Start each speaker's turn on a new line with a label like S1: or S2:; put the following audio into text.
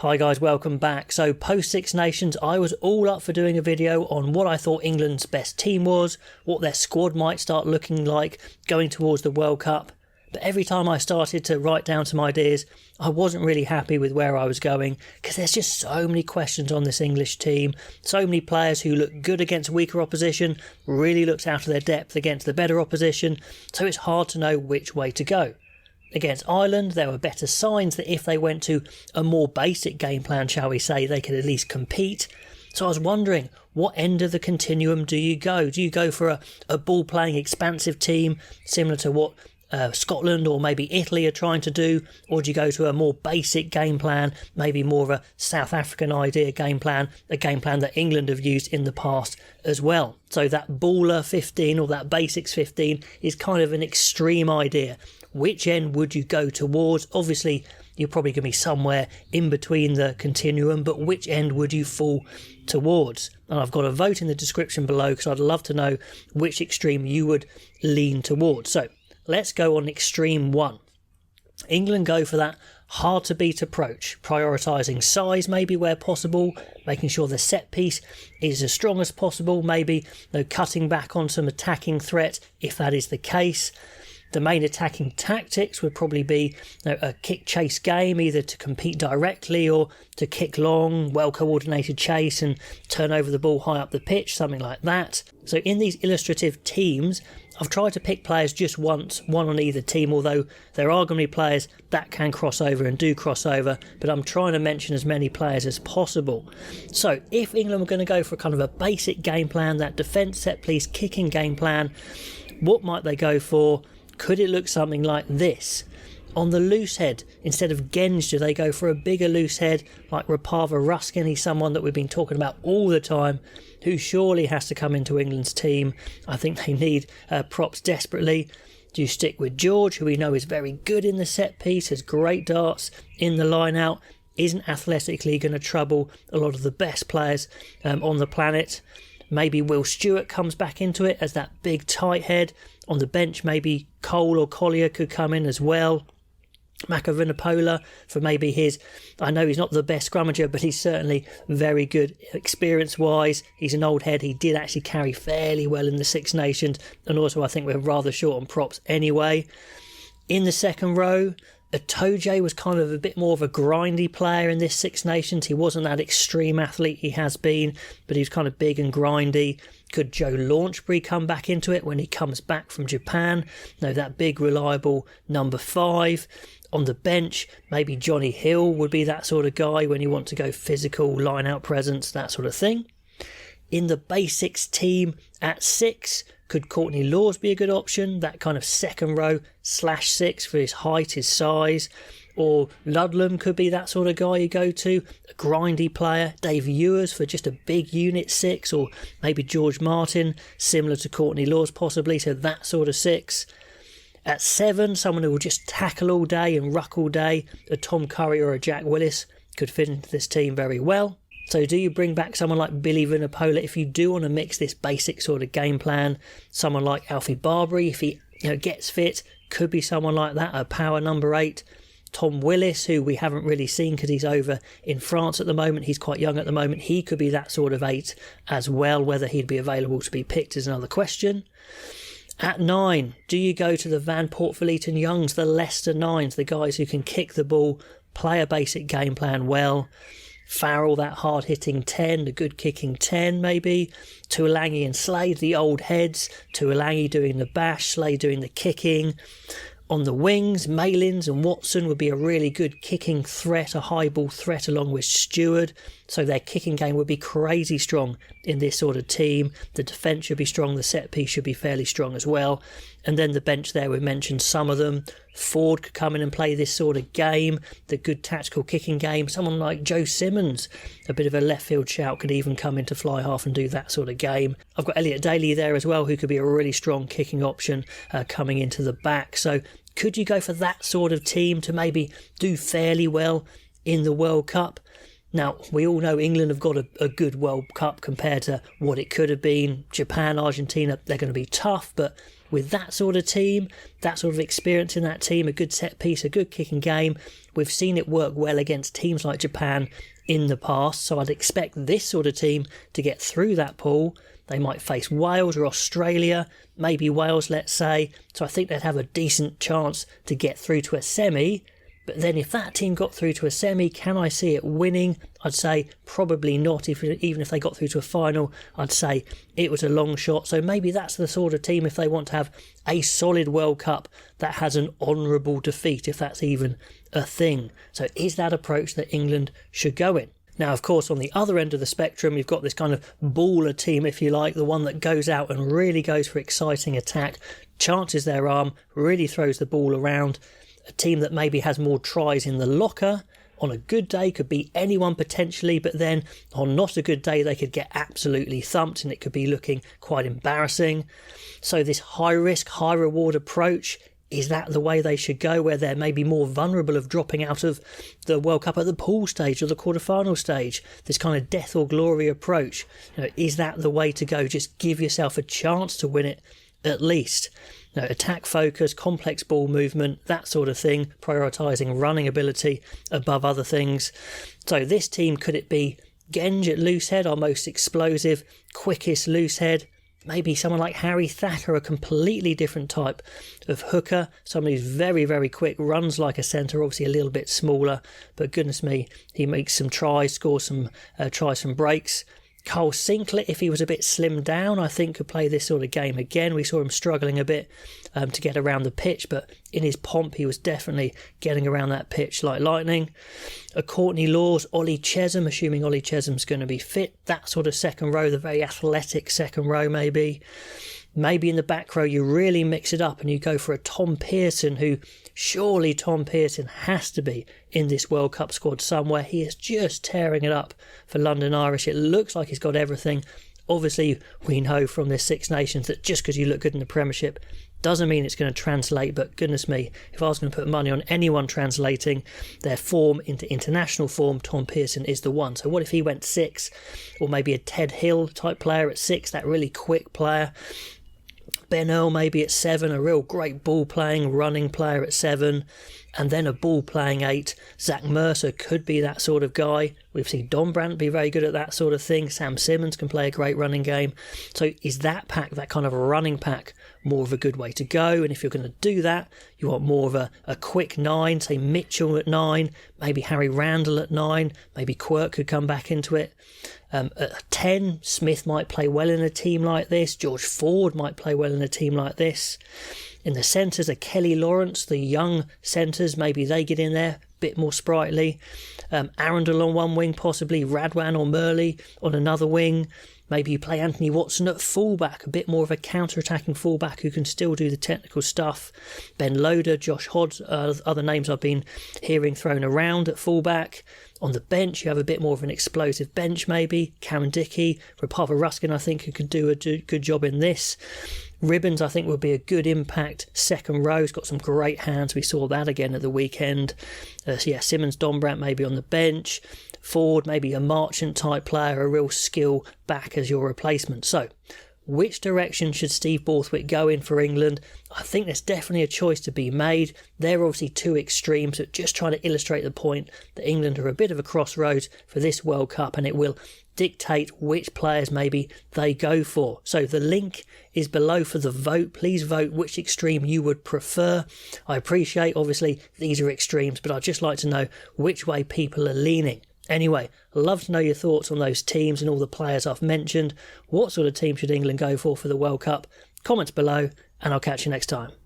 S1: Hi guys, welcome back. So post Six Nations, I was all up for doing a video on what I thought England's best team was, what their squad might start looking like going towards the World Cup. But every time I started to write down some ideas, I wasn't really happy with where I was going because there's just so many questions on this English team. So many players who look good against weaker opposition, really looked out of their depth against the better opposition. So it's hard to know which way to go. Against Ireland, there were better signs that if they went to a more basic game plan, shall we say, they could at least compete. So I was wondering, what end of the continuum do you go? Do you go for a ball-playing, expansive team, similar to what Scotland or maybe Italy are trying to do? Or do you go to a more basic game plan, maybe more of a South African idea game plan, a game plan that England have used in the past as well? So that baller 15 or that basics 15 is kind of an extreme idea. Which end would you go towards? Obviously, you're probably going to be somewhere in between the continuum, but which end would you fall towards? And I've got a vote in the description below because I'd love to know which extreme you would lean towards. So let's go on extreme one. England go for that hard to beat approach, prioritising size maybe where possible, making sure the set piece is as strong as possible, maybe cutting back on some attacking threat if that is the case. The main attacking tactics would probably be a kick-chase game, either to compete directly or to kick long, well-coordinated chase and turn over the ball high up the pitch, something like that. So in these illustrative teams, I've tried to pick players just once, one on either team, although there are going to be players that can cross over and do cross over, but I'm trying to mention as many players as possible. So if England were going to go for kind of a basic game plan, that defence, set-piece, kicking game plan, what might they go for? Could it look something like this? On the loose head, instead of Genge, do they go for a bigger loose head like Rapava Ruskin? He's someone that we've been talking about all the time, who surely has to come into England's team. I think they need props desperately. Do you stick with George, who we know is very good in the set piece, has great darts in the line out, isn't athletically going to trouble a lot of the best players on the planet? Maybe Will Stewart comes back into it as that big tight head. On the bench, maybe Cole or Collier could come in as well. Vunipola for maybe his, I know he's not the best scrummager, but he's certainly very good experience-wise. He's an old head. He did actually carry fairly well in the Six Nations. And also I think we're rather short on props anyway. In the second row, Itoje was kind of a bit more of a grindy player in this Six Nations. He wasn't that extreme athlete he has been, but he was kind of big and grindy. Could Joe Launchbury come back into it when he comes back from Japan? No, that big, reliable number 5. On the bench, maybe Johnny Hill would be that sort of guy when you want to go physical, line-out presence, that sort of thing. In the basics team at 6, could Courtney Lawes be a good option? That kind of second row /6 for his height, his size. Or Ludlam could be that sort of guy you go to. A grindy player. Dave Ewers for just a big unit 6. Or maybe George Martin, similar to Courtney Lawes possibly. So that sort of 6. At 7, someone who will just tackle all day and ruck all day. A Tom Curry or a Jack Willis could fit into this team very well. So do you bring back someone like Billy Vunipola if you do want to mix this basic sort of game plan? Someone like Alfie Barbary, if he gets fit, could be someone like that, a power number 8. Tom Willis, who we haven't really seen because he's over in France at the moment. He's quite young at the moment. He could be that sort of 8 as well. Whether he'd be available to be picked is another question. At 9, do you go to the Van Poort-Vliet Youngs, the Leicester 9s, the guys who can kick the ball, play a basic game plan well? Farrell, that hard-hitting 10, the good kicking 10 maybe. Tuolangi and Slade, the old heads. Tuolangi doing the bash, Slade doing the kicking. On the wings, Malins and Watson would be a really good kicking threat, a high ball threat along with Stewart. So their kicking game would be crazy strong in this sort of team. The defence should be strong, the set piece should be fairly strong as well. And then the bench there, we mentioned some of them. Ford could come in and play this sort of game, the good tactical kicking game. Someone like Joe Simmons, a bit of a left field shout, could even come into fly half and do that sort of game. I've got Elliot Daly there as well, who could be a really strong kicking option coming into the back. So could you go for that sort of team to maybe do fairly well in the World Cup? Now, we all know England have got a good World Cup compared to what it could have been. Japan, Argentina, they're going to be tough, but with that sort of team, that sort of experience in that team, a good set piece, a good kicking game, we've seen it work well against teams like Japan in the past. So I'd expect this sort of team to get through that pool. They might face Wales or Australia, maybe Wales, let's say. So I think they'd have a decent chance to get through to a semi. But then if that team got through to a semi, can I see it winning? I'd say probably not. Even if they got through to a final, I'd say it was a long shot. So maybe that's the sort of team, if they want to have a solid World Cup, that has an honourable defeat, if that's even a thing. So is that approach that England should go in? Now, of course, on the other end of the spectrum, you've got this kind of baller team, if you like, the one that goes out and really goes for exciting attack, chances their arm, really throws the ball around. A team that maybe has more tries in the locker. On a good day could beat anyone potentially, but then on not a good day they could get absolutely thumped and it could be looking quite embarrassing. So this high risk, high reward approach, is that the way they should go, where they're maybe more vulnerable of dropping out of the World Cup at the pool stage or the quarterfinal stage? This kind of death or glory approach, is that the way to go? Just give yourself a chance to win it at least. Attack focus, complex ball movement, that sort of thing, prioritising running ability above other things. So this team, could it be Genge at loosehead, our most explosive, quickest loosehead? Maybe someone like Harry Thacker, a completely different type of hooker, someone who's very, very quick, runs like a centre, obviously a little bit smaller, but goodness me, he makes some tries, scores some tries from breaks. Cole Sinclair, if he was a bit slimmed down, I think could play this sort of game again. We saw him struggling a bit to get around the pitch, but in his pomp he was definitely getting around that pitch like lightning. A Courtney Laws, Ollie Chesham, assuming Ollie Chesham's going to be fit, that sort of second row, the very athletic second row maybe. Maybe in the back row you really mix it up and you go for a Tom Pearson, who surely Tom Pearson has to be in this World Cup squad somewhere. He is just tearing it up for London Irish. It looks like he's got everything. Obviously, we know from this Six Nations that just because you look good in the Premiership doesn't mean it's going to translate, but goodness me, if I was going to put money on anyone translating their form into international form, Tom Pearson is the one. So what if he went 6, or maybe a Ted Hill type player at 6, that really quick player? Ben Earl maybe at 7, a real great ball playing running player at 7, and then a ball playing 8. Zach Mercer could be that sort of guy. We've seen Don Brandt be very good at that sort of thing. Sam Simmons can play a great running game. So is that pack, that kind of a running pack, more of a good way to go? And if you're going to do that, you want more of a quick 9, say Mitchell at 9, maybe Harry Randall at 9, maybe Quirk could come back into it. At 10, Smith might play well in a team like this. George Ford might play well in a team like this. In the centres, a Kelly Lawrence, the young centres, maybe they get in there, a bit more sprightly. Arundel on one wing, possibly Radwan or Murley on another wing. Maybe you play Anthony Watson at fullback, a bit more of a counter-attacking fullback who can still do the technical stuff. Ben Loader, Josh Hodge, other names I've been hearing thrown around at fullback. On the bench, you have a bit more of an explosive bench maybe. Cameron Dickey, Rapava Ruskin, I think, who could do a good job in this. Ribbons, I think, would be a good impact second row. He's got some great hands. We saw that again at the weekend. Simmons, Don Brandt maybe on the bench. Ford, maybe a Marchant type player, a real skill back as your replacement. So, which direction should Steve Borthwick go in for England? I think there's definitely a choice to be made. They're obviously two extremes, but just trying to illustrate the point that England are a bit of a crossroads for this World Cup, and it will dictate which players maybe they go for. So the link is below for the vote. Please vote which extreme you would prefer. I appreciate, obviously, these are extremes, but I'd just like to know which way people are leaning. Anyway, love to know your thoughts on those teams and all the players I've mentioned. What sort of team should England go for the World Cup? Comments below, and I'll catch you next time.